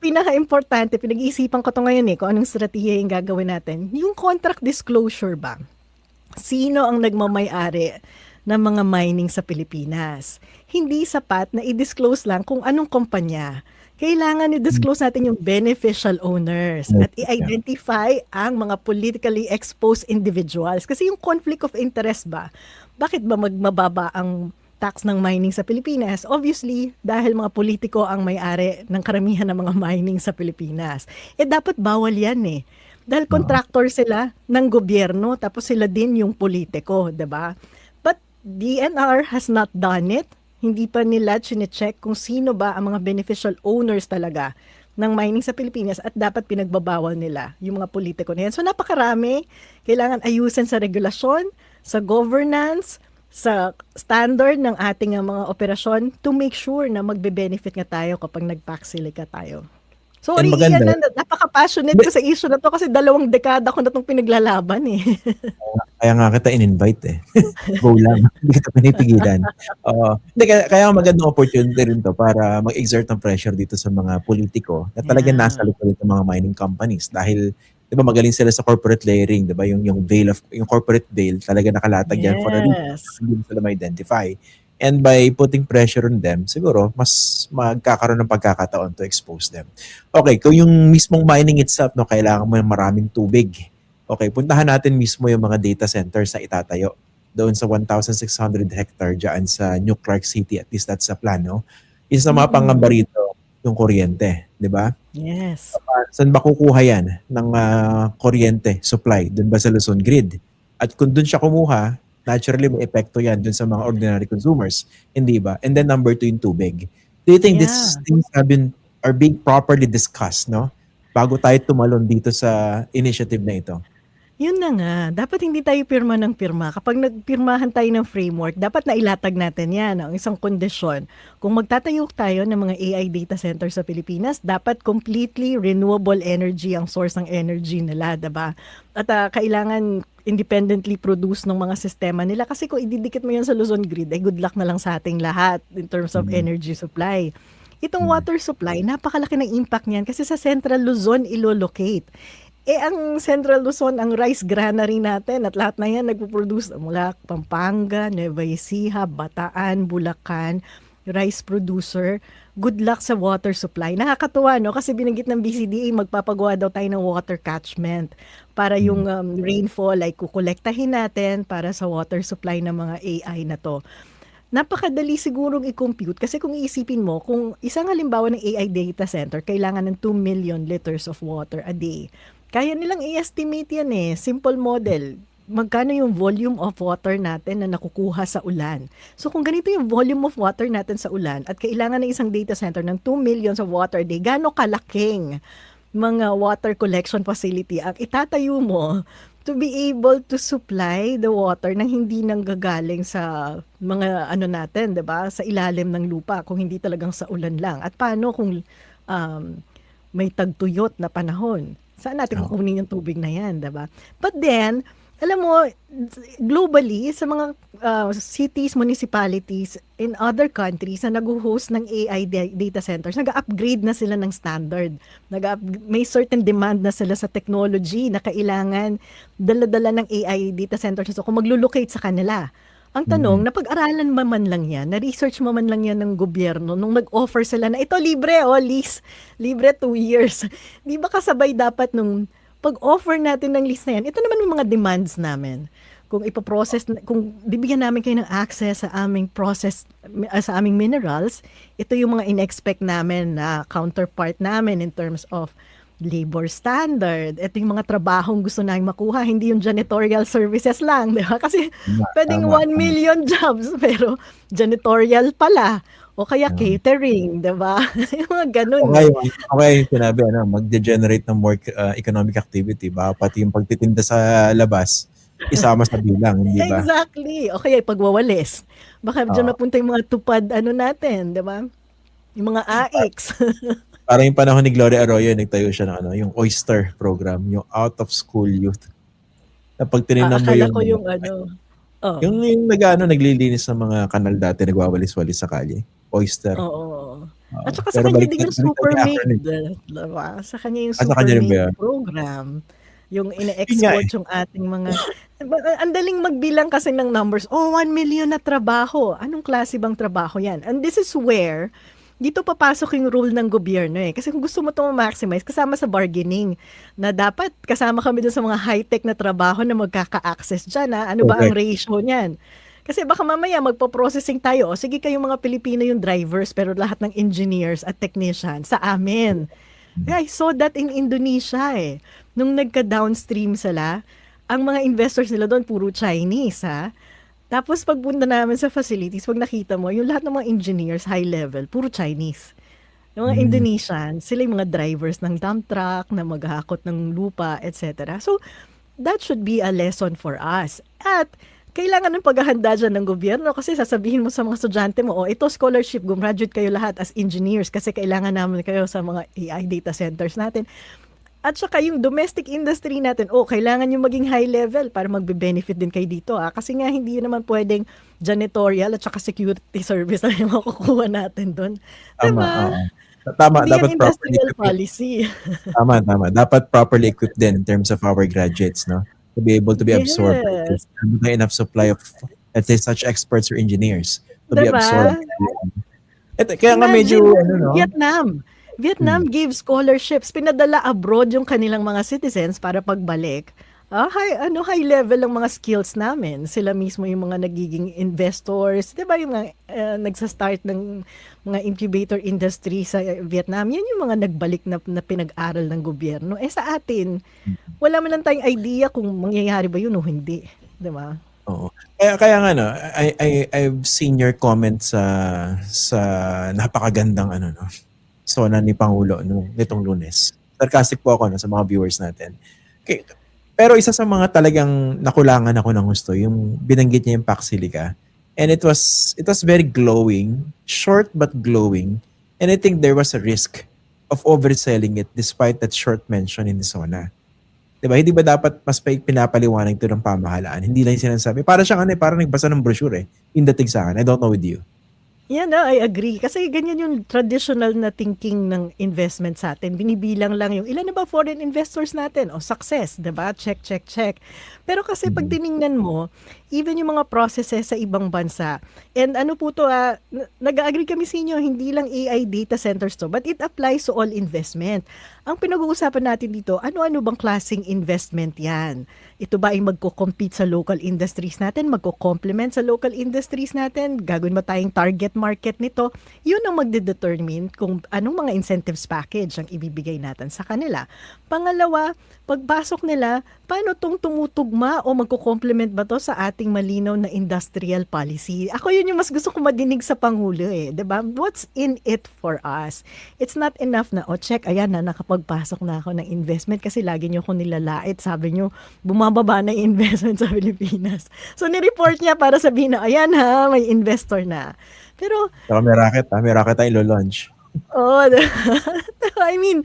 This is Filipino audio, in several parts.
pinaka-importante, pinag-iisipan ko 'to ngayon, kung anong strategiya yung gagawin natin, yung contract disclosure ba. Sino ang nagmamay-ari ng mga mining sa Pilipinas? Hindi sapat na i-disclose lang kung anong kumpanya. Kailangan i-disclose natin yung beneficial owners at Yeah. i-identify ang mga politically exposed individuals. Kasi yung conflict of interest ba, bakit ba mababa ang tax ng mining sa Pilipinas? Obviously, dahil mga politiko ang may-ari ng karamihan ng mga mining sa Pilipinas. Dapat bawal yan dahil Oo. contractor sila ng gobyerno, tapos sila din yung politiko, 'di ba? But DNR has not done it. Hindi pa nila chine-check kung sino ba ang mga beneficial owners talaga ng mining sa Pilipinas at dapat pinagbabawal nila yung mga politiko na yan. So napakarami, kailangan ayusin sa regulasyon, sa governance, sa standard ng ating mga operasyon to make sure na magbe-benefit nga tayo kapag nag-paxilica tayo. And Sorry, Ian, maganda. napaka-passionate ko sa issue na to kasi 2 dekada ko na itong pinaglalaban Kaya nga kita in-invite Go lang, hindi kita pinipigilan. Oo. Hindi, kaya magandang opportunity rin 'to para mag-exert ng pressure dito sa mga politiko na talagang nasa Yeah. likod ng mga mining companies dahil 'di ba magaling sila sa corporate layering, 'di ba? Yung veil of yung corporate veil talaga nakalatag yan for a reason. Yes. Hindi sila ma-identify. And by putting pressure on them, siguro mas magkakaroon ng pagkakataon to expose them. Okay, kung yung mismong mining itself, no, kailangan mo ng maraming tubig. Okay, puntahan natin mismo yung mga data centers sa itatayo doon sa 1,600 hectare dyan sa New Clark City. At least that's the plan, no? Isa sa mga pangamba Mm. rito, yung kuryente, di ba? Yes. Saan ba kukuha yan ng kuryente supply? Doon ba sa Luzon Grid? At kung doon siya kumuha, naturally may epekto yan doon sa mga ordinary consumers, hindi ba? And then number 2, yung tubig. Do you think these Yeah. things are being properly discussed, no? Bago tayo tumalon dito sa initiative na ito? Yun na nga, dapat hindi tayo pirma ng pirma. Kapag nagpirmahan tayo ng framework, dapat nailatag natin yan, ang isang kondisyon. Kung magtatayo tayo ng mga AI data center sa Pilipinas, dapat completely renewable energy ang source ng energy nila, diba? At kailangan independently produce ng mga sistema nila. Kasi kung ididikit mo yan sa Luzon Grid, ay good luck na lang sa ating lahat in terms of energy supply. Itong water supply, napakalaki ng impact niyan kasi sa Central Luzon ilolocate. Ang Central Luzon, ang rice granary natin at lahat na yan nagpo-produce mula Pampanga, Nueva Ecija, Bataan, Bulacan, rice producer. Good luck sa water supply. Nakakatuwa, no? Kasi binanggit ng BCDA, magpapagawa daw tayo ng water catchment para yung rainfall ay kukolektahin natin para sa water supply ng mga AI na to. Napakadali sigurong i-compute kasi kung iisipin mo, kung isang halimbawa ng AI data center, kailangan ng 2 million liters of water a day. Kaya nilang i-estimate yan simple model. Magkano yung volume of water natin na nakukuha sa ulan. So kung ganito yung volume of water natin sa ulan at kailangan ng isang data center ng 2 million of water a day, gaano kalaking mga water collection facility ang itatayo mo to be able to supply the water nang hindi nanggagaling sa mga natin, 'di ba? Sa ilalim ng lupa kung hindi talagang sa ulan lang. At paano kung may tagtuyot na panahon? Saan natin Oo. kukunin yung tubig na 'yan, 'di ba? But then, alam mo, globally sa mga cities, municipalities in other countries na nag-host ng AI data centers, nag-upgrade na sila ng standard. May certain demand na sila sa technology na kailangan dala-dala ng AI data centers. So kung maglo-locate sa kanila, ang tanong, napag-aralan man lang yan, na-research man lang yan ng gobyerno nung nag-offer sila na ito libre, lease, libre 2 years. Di ba kasabay dapat nung pag-offer natin ng lease na yan, ito naman yung mga demands namin. Kung ipoprocess, kung bibigyan namin kayo ng access sa aming process, sa aming minerals, ito yung mga in-expect namin na counterpart namin in terms of labor standard. Ito yung mga trabahong gusto namin makuha, hindi yung janitorial services lang, di ba? Kasi pwedeng 1 million jobs, pero janitorial pala. O kaya catering, di ba? Yung mga ganun Okay, sinabi, mag-generate ng more economic activity. Baka pati yung pagtitinda sa labas, isama sa bilang, hindi ba? Exactly. O kaya pagwawalis. Baka dyan napunta yung mga tupad natin, di ba? Yung mga AIX. Parang yung panahon ni Gloria Arroyo, nagtayo siya ng yung Oyster program, yung out of school youth. Na pag tinignan mo Akala yung ko yung yung naglilinis ng mga kanal dati, nagwawalis-walis sa kalye. Oyster. Oo. At saka sa Pero kanya din baliktad yung baliktad yung SuperMate, acronym. 'di ba? Sa kanya yung Sa kanya rin ba SuperMate yun? program, yung Yun nga, ine-export yung ating mga ang daling magbilang kasi ng numbers, "Oh, 1,000,000 na trabaho." Anong klase bang trabaho 'yan? And this is where dito papasok yung role ng gobyerno, eh. Kasi kung gusto mo 'tong ma-maximize kasama sa bargaining na dapat kasama kami dun sa mga high-tech na trabaho na magkaka-access diyan, ano ba ang correct. ratio niyan? Kasi baka mamaya magpo-processing tayo, o sige kayong mga Pilipino yung drivers pero lahat ng engineers at technicians sa amin. Hmm, Yeah, I saw that in Indonesia, eh. Nung nagka-downstream sila, ang mga investors nila dun puro Chinese, Tapos pagpunta namin sa facilities, 'pag nakita mo yung lahat ng mga engineers high level puro Chinese. Yung mga hmm, Indonesian, sila yung mga drivers ng dump truck na maghahakot ng lupa, et cetera. So, that should be a lesson for us. At kailangan ng paghahanda diyan ng gobyerno kasi sasabihin mo sa mga estudyante mo, "Oh, ito scholarship, gumraduate kayo lahat as engineers kasi kailangan namin kayo sa mga AI data centers natin." At saka yung domestic industry natin, kailangan yung maging high level para magbe-benefit din kayo dito, Kasi nga hindi naman puwedeng janitorial at saka security service lang yung makukuha natin dun, 'di tama, ba? oo. Tama, Hindi yan dapat properly industrial equipped. policy. Tama, tama. Dapat properly equipped din in terms of our graduates, no? To be able to be absorbed by Yes, this. Meron tayong enough supply of, let's say, such experts or engineers to 'di be ba? absorbed. Kaya nga medyo, Imagine ano, no? Vietnam. Hmm. Vietnam gave scholarships, pinadala abroad yung kanilang mga citizens para pagbalik. High level ang mga skills namin. Sila mismo yung mga nagiging investors, 'di ba yung mga nagsa-start ng mga incubator industry sa Vietnam. Yan yung mga nagbalik na pinag-aral ng gobyerno. Sa atin, wala man lang tayong idea kung mangyayari ba yun o hindi, 'di ba? Oo. Kaya nga, no, I've seen your comment sa napakagandang, ano, no, sona ni Pangulo nitong Lunes. Sarcastic po ako, no, sa mga viewers natin. Kay Pero isa sa mga talagang nakulangan ako ng gusto, yung binanggit niya yung Paxilica. And it was very glowing, short but glowing. And I think there was a risk of overselling it despite that short mention in the SONA. 'Di ba? Hindi ba dapat mas pinapaliwanag 'to ng pamahalaan? Hindi lang yung sinasabi. Para siyang ano, parang nagbasa ng brochure, yung dating sa akin. I don't know with you. Yeah, no, I agree. Kasi ganyan yung traditional na thinking ng investment sa atin. Binibilang lang yung ilan na ba foreign investors natin? O success, 'di ba? Check, check, check. Pero kasi pag Mm. tiningnan mo, even yung mga processes sa ibang bansa, and ano po to, nag-agree kami sa inyo, hindi lang AI data centers to, but it applies to all investment. Ang pinag-uusapan natin dito, ano-ano bang klaseng investment yan? Ito ba ay magko-compete sa local industries natin, magko-complement sa local industries natin, gagawin ba tayong target market nito? Yun ang magde-determine kung anong mga incentives package ang ibibigay natin sa kanila. Pangalawa, pagpasok nila, paano tong tumutugma o magko-complement ba to sa ating malinaw na industrial policy? Ako yun yung mas gusto ko madinig sa Pangulo, 'di ba? What's in it for us? It's not enough na, check, ayan na, nakapagpasok na ako ng investment kasi lagi niyo ko nilalait. Sabi niyo, bumababa na yung investment sa Pilipinas. So, ni-report niya para sabihin na, ayan may investor na. Pero, Saka may racket tayong ilo-launch. I mean,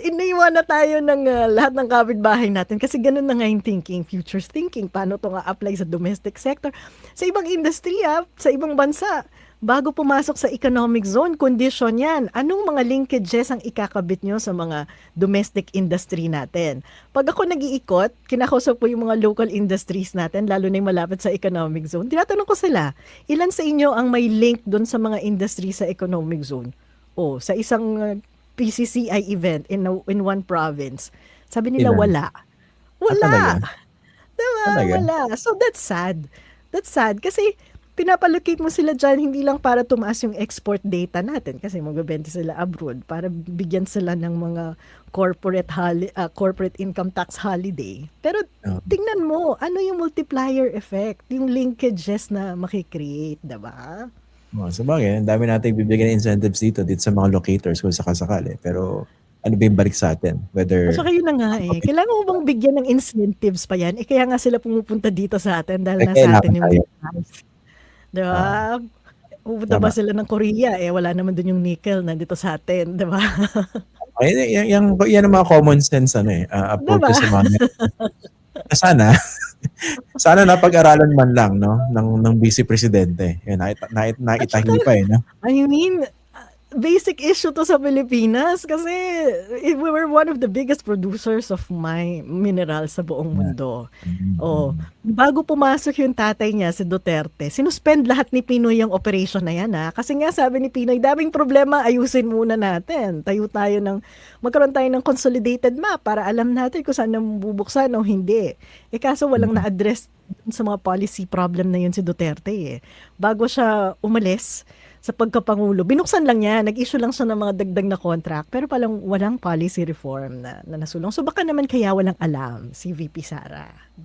iniwan na tayo ng lahat ng kapitbahay natin kasi ganun na nga yung thinking, futures thinking, paano to nga apply sa domestic sector. Sa ibang industry, sa ibang bansa, bago pumasok sa economic zone, condition yan. Anong mga linkages ang ikakabit nyo sa mga domestic industry natin? Pag ako nag-iikot, kinakausap ko yung mga local industries natin, lalo na yung malapit sa economic zone, tinatanong ko sila, ilan sa inyo ang may link doon sa mga industry sa economic zone? Sa isang PCCI event in one province. Sabi nila Ilan? wala. Wala. Talaga? 'Di ba? Talaga? Wala. So that's sad. That's sad kasi pinapalocate mo sila diyan hindi lang para tumaas yung export data natin kasi magbebenta sila abroad para bigyan sila ng mga corporate income tax holiday. Pero Oo. tingnan mo, ano yung multiplier effect, yung linkages na maki-create, 'di ba? Sabagay, ang dami nating bibigyan ng incentives dito sa mga locators kung sakasakali. Pero ano ba yung balik sa atin? At Whether saka yun na nga, kailangan mo bang bigyan ng incentives pa yan? Kaya nga sila pumupunta dito sa atin dahil nasa kailangan atin yung tayo. minerals. 'Di Oo, ba? Pupunta ba tama. sila ng Korea, wala naman dun yung nickel, nandito sa atin, 'di ba? Yan ang mga common sense, 'Di ba? approaches sa mga sana sana napag-aralan man lang, no, ng vice presidente. Yun, At saka, naitahi pa, no? I mean, basic issue 'to sa Pilipinas kasi we were one of the biggest producers of mineral sa buong Yeah. mundo. Oh, Mm. bago pumasok yung tatay niya, si Duterte, sinuspend lahat ni Pinoy yung operation na yan, kasi nga sabi ni Pinoy, daming problema, ayusin muna natin. Magkaroon tayo ng consolidated map para alam natin kung saan bubuksan o hindi. Kaso walang Mm. na-address sa mga policy problem na yun si Duterte eh. Bago siya umalis sa pagkapangulo, binuksan lang niya, nag-issue lang siya ng mga dagdag na contract, pero walang policy reform na nasulong. So baka naman kaya walang alam si VP Sara.